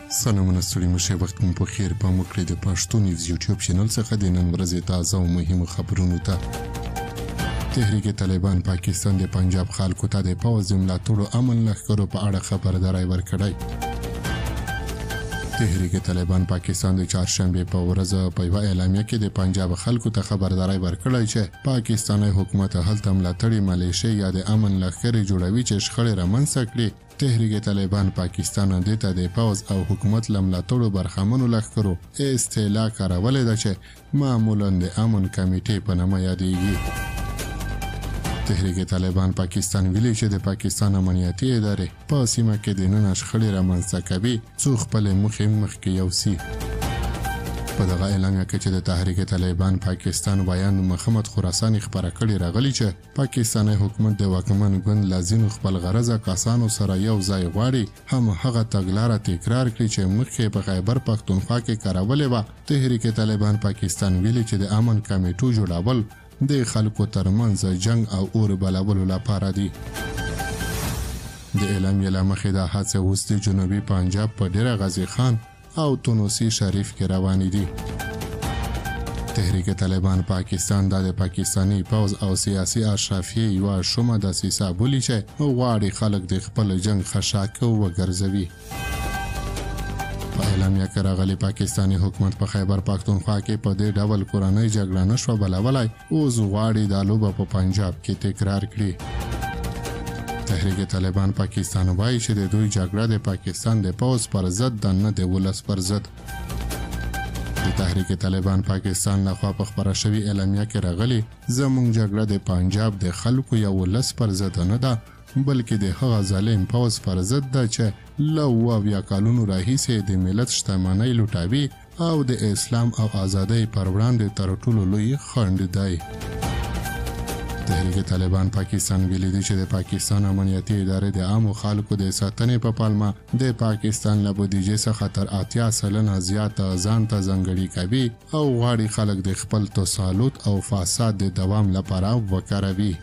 سلامونه ستړي مشه وخت مو په خیر په مکړې د پښتو نیوز یوټیوب چینل څخه د نن ورځې تازه او مهمو خبرونو ته تحریک طالبان پاکستان د پنجاب خلکو ته د پوځ ملاتړو امن لښکرو په اړه خبرداری ورکړی. تحریک طالبان پاکستان د چهارشنبه په ورځ په یوه اعلامیه کې د پنجاب خلکو ته خبرداری ورکړی چې پاکستاني حکومت هلته ملاتړي ملیشې یا د امن لښکرې جوړوي چې شخړې رامنځته کړي. تحریک طالبان پاکستان دې ته د پوځ او حکومت له ملاتړو برخمنو لښکرو اصطلاح کارولی ده چې معمولا د امن کمیټې په نامه یادیږي. تحریک طالبان پاکستان ویلي چې د پاکستان امنیتي ادارې په سیمه کې د نن شخړې رامنځته کوي څو خپلې موخې مخکې یوسي. په دغه اعلامیه کې چې د تحریک طالبان پاکستان ویان محمد خراساني خبره کړې راغلي چې پاکستاني حکومت د واکمن ګوند له ځینو خپل غرضه کسانو سره یو ځای غواړي هم هغه تګلاره تکرار کړي چې مخکې په خیبر پښتونخوا کې کارولې وه. تحریک طالبان پاکستان ویلي چې د امن کمیټو جوړول د خلکو ترمنځ جنگ او اور بلولو لپاره دي. د اعلامیې له مخې دا هڅې اوس د جنوبي پنجاب په ډیره غازي خان او تونسي شریف کې روانې دي. تحریک طالبان پاکستان د پاکستانی پوځ او سیاسي اشرافیه یوه شومه دسیسه بولي چې غواړي خلک د خپل جنگ خشاکه وګرځوي. په اعلامیه کې راغلی پاکستانی حکومت په خیبر پښتونخوا کې په دې ډول کورنۍ جګړه نشوه بلولی، اوس غواړي دا لوبه په پنجاب کې تکرار کړي. تحریک طالبان پاکستان وایي چې د دوی جګړه د پاکستان د پوځ پر ضد ده، نه د ولس پر ضد. د تحریک طالبان پاکستان لخوا په خپره شوې اعلامیه کې راغلي زموږ جګړه د پنجاب د خلکو یا ولس پر ضد نه ده، بلکې د هغه ظالم پوځ پر ضد ده چې له 70 کالونو راهیسې د ملت شتمنۍ لوټوي او د اسلام او ازادۍ پر وړاندې تر ټولو لوی خنډ دی. تحریک طالبان پاکستان ویلي دي چې د پاکستان امنیتي ادارې د عامو خلکو د ساتنې په پالمه د پاکستان له بودیجې څخه تر 80% زیاته ځان ته ځانګړي کوي او غواړي خلک د خپل تسلط او فساد د دوام لپاره وکاروي.